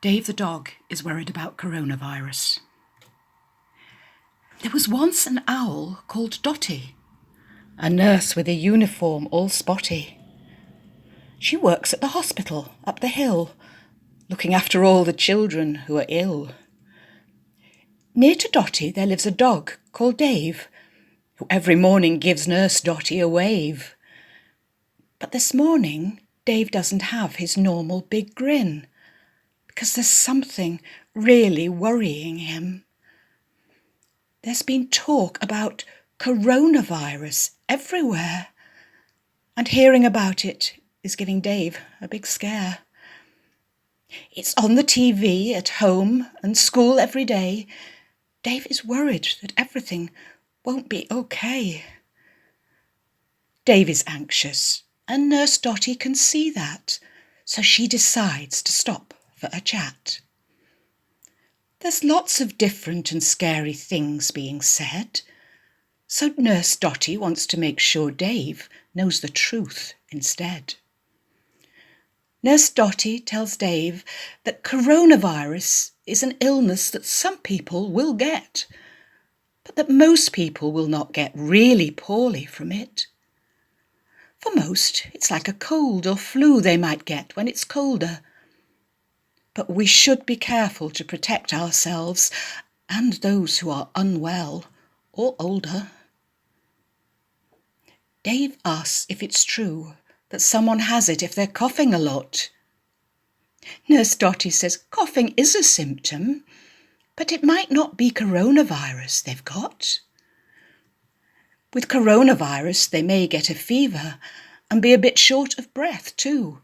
Dave the dog is worried about coronavirus. There was once an owl called Dotty, a nurse with a uniform all spotty. She works at the hospital up the hill, looking after all the children who are ill. Near to Dotty there lives a dog called Dave, who every morning gives Nurse Dotty a wave. But this morning Dave doesn't have his normal big grin, because there's something really worrying him. There's been talk about coronavirus everywhere, and hearing about it is giving Dave a big scare. It's on the TV at home and school every day. Dave is worried that everything won't be okay. Dave is anxious, and Nurse Dotty can see that, so she decides to stop for a chat. There's lots of different and scary things being said, so Nurse Dotty wants to make sure Dave knows the truth instead. Nurse Dotty tells Dave that coronavirus is an illness that some people will get, but that most people will not get really poorly from it. For most, it's like a cold or flu they might get when it's colder. But we should be careful to protect ourselves and those who are unwell or older. Dave asks if it's true that someone has it if they're coughing a lot. Nurse Dotty says coughing is a symptom, but it might not be coronavirus they've got. With coronavirus, they may get a fever and be a bit short of breath too.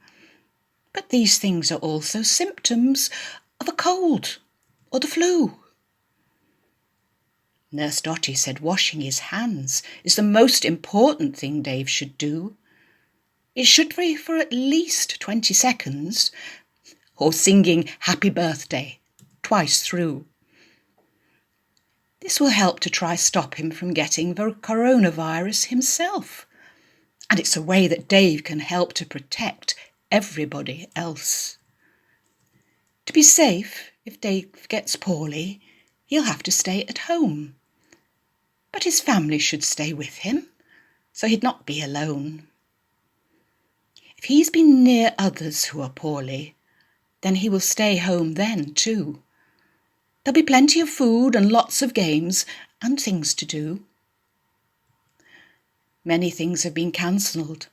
But these things are also symptoms of a cold or the flu. Nurse Dotty said washing his hands is the most important thing Dave should do. It should be for at least 20 seconds, or singing happy birthday twice through. This will help to try stop him from getting the coronavirus himself. And it's a way that Dave can help to protect everybody else. To be safe, if Dave gets poorly, he'll have to stay at home. But his family should stay with him, so he'd not be alone. If he's been near others who are poorly, then he will stay home then too. There'll be plenty of food and lots of games and things to do. Many things have been cancelled,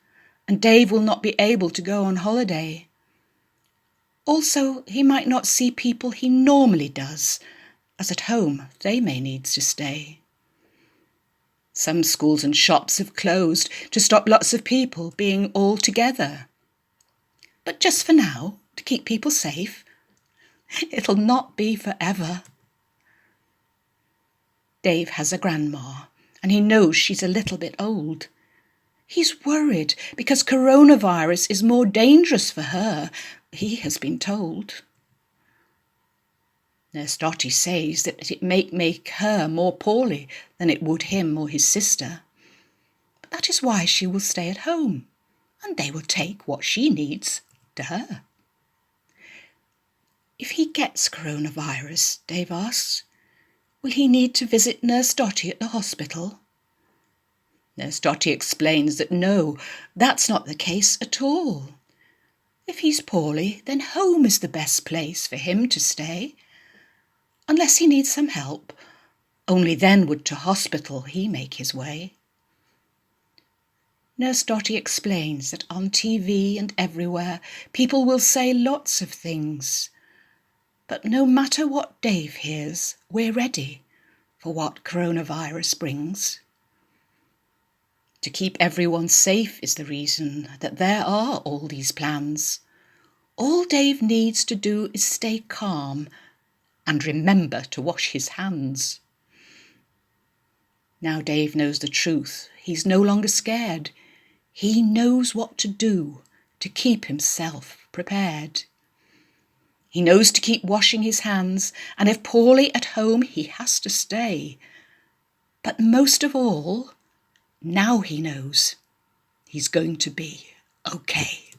and Dave will not be able to go on holiday. Also, he might not see people he normally does, as at home they may need to stay. Some schools and shops have closed to stop lots of people being all together. But just for now, to keep people safe, it'll not be forever. Dave has a grandma, and he knows she's a little bit old. He's worried because coronavirus is more dangerous for her, he has been told. Nurse Dotty says that it may make her more poorly than it would him or his sister. But that is why she will stay at home, and they will take what she needs to her. If he gets coronavirus, Dave asks, will he need to visit Nurse Dotty at the hospital? Nurse Dotty explains that no, that's not the case at all. If he's poorly, then home is the best place for him to stay. Unless he needs some help, only then would to hospital he make his way. Nurse Dotty explains that on TV and everywhere, people will say lots of things. But no matter what Dave hears, we're ready for what coronavirus brings. To keep everyone safe is the reason that there are all these plans. All Dave needs to do is stay calm and remember to wash his hands. Now Dave knows the truth. He's no longer scared. He knows what to do to keep himself prepared. He knows to keep washing his hands, and if poorly at home, he has to stay. But most of all, now he knows he's going to be okay.